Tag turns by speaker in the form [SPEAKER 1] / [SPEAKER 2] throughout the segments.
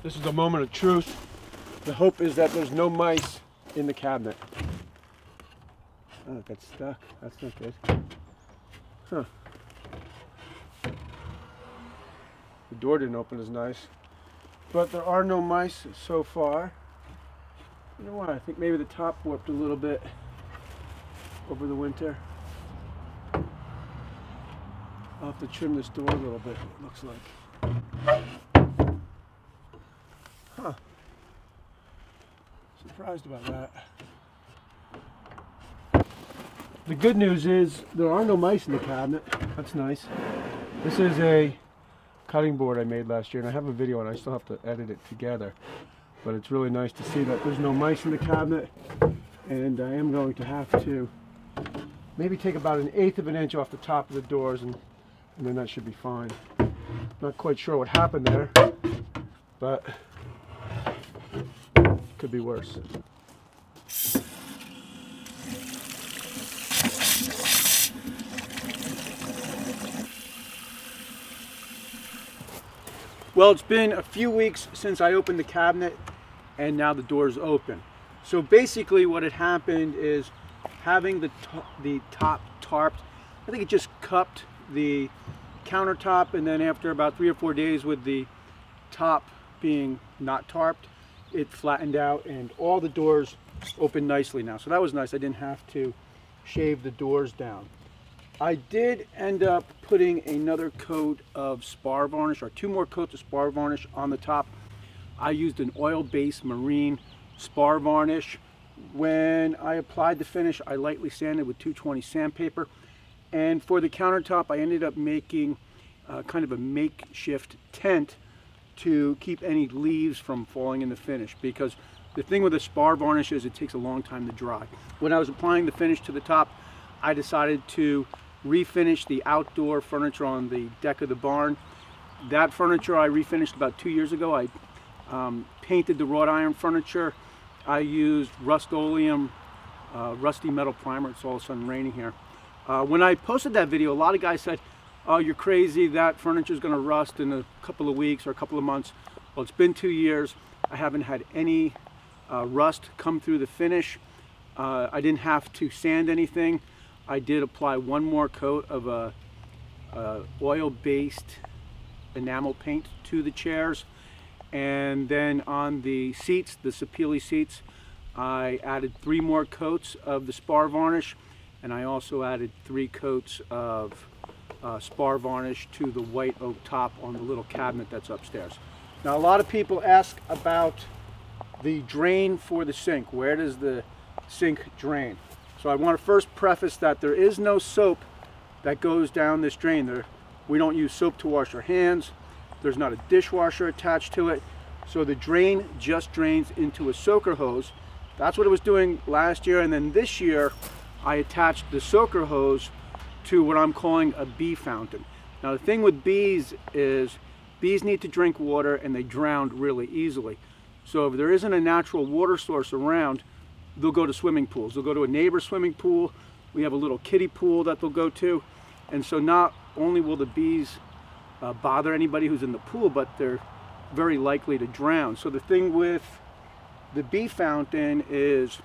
[SPEAKER 1] This is a moment of truth. The hope is that there's no mice in the cabinet. Oh, it got stuck. That's not good. Huh. The door didn't open as nice. But there are no mice so far. You know what? I think maybe the top warped a little bit over the winter. I'll have to trim this door a little bit, it looks like. Huh. Surprised about that. The good news is there are no mice in the cabinet. That's nice. This is a cutting board I made last year, and I have a video and I still have to edit it together. But it's really nice to see that there's no mice in the cabinet, and I am going to have to maybe take about 1/8 of an inch off the top of the doors, and then that should be fine. Not quite sure what happened there, but could be worse. Well, it's been a few weeks since I opened the cabinet, and now the door's open. So basically what had happened is having the top tarped, I think it just cupped the countertop, and then after about 3 or 4 days with the top being not tarped, it flattened out and all the doors open nicely now. So that was nice. I didn't have to shave the doors down. I did end up putting another coat of spar varnish, or 2 more coats of spar varnish on the top. I used an oil-based marine spar varnish. When I applied the finish, I lightly sanded with 220 sandpaper. And for the countertop, I ended up making kind of a makeshift tent to keep any leaves from falling in the finish, because the thing with the spar varnish is it takes a long time to dry. When I was applying the finish to the top, I decided to refinish the outdoor furniture on the deck of the barn. That furniture I refinished about 2 years ago. I painted the wrought iron furniture. I used Rust-Oleum rusty metal primer. It's all of a sudden raining here. When I posted that video, a lot of guys said, "Oh, you're crazy, that furniture is going to rust in a couple of weeks or a couple of months." Well, it's been 2 years. I haven't had any rust come through the finish. I didn't have to sand anything. I did apply 1 more coat of a oil-based enamel paint to the chairs, and then on the seats, the Sapili seats, I added 3 more coats of the spar varnish, and I also added 3 coats of spar varnish to the white oak top on the little cabinet that's upstairs. Now, a lot of people ask about the drain for the sink. Where does the sink drain? So I want to first preface that there is no soap that goes down this drain. We don't use soap to wash our hands. There's not a dishwasher attached to it. So the drain just drains into a soaker hose. That's what it was doing last year, and then this year I attached the soaker hose to what I'm calling a bee fountain. Now, the thing with bees is bees need to drink water, and they drown really easily. So if there isn't a natural water source around, they'll go to swimming pools. They'll go to a neighbor's swimming pool. We have a little kiddie pool that they'll go to. And so not only will the bees bother anybody who's in the pool, but they're very likely to drown. So the thing with the bee fountain is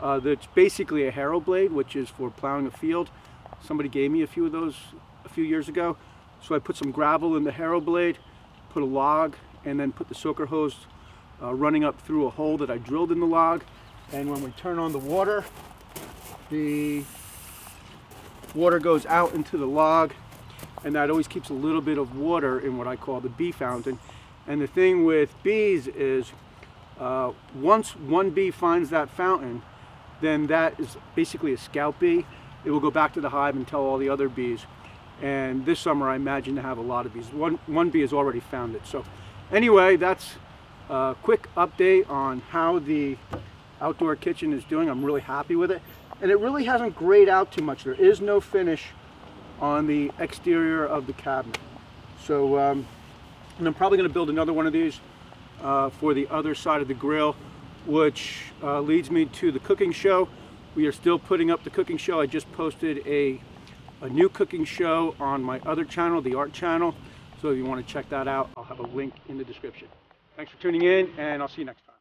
[SPEAKER 1] that's basically a harrow blade, which is for plowing a field. Somebody gave me a few of those a few years ago. So I put some gravel in the harrow blade, put a log, and then put the soaker hose running up through a hole that I drilled in the log. And when we turn on the water goes out into the log, and that always keeps a little bit of water in what I call the bee fountain. And the thing with bees is once one bee finds that fountain, then that is basically a scout bee. It will go back to the hive and tell all the other bees. And this summer I imagine to have a lot of bees. One bee has already found it. So anyway, that's a quick update on how the outdoor kitchen is doing. I'm really happy with it, and it really hasn't grayed out too much. There is no finish on the exterior of the cabinet. So and I'm probably going to build another one of these for the other side of the grill, which leads me to the cooking show. We are still putting up the cooking show. I just posted a new cooking show on my other channel, the art channel. So if you want to check that out, I'll have a link in the description. Thanks for tuning in, and I'll see you next time.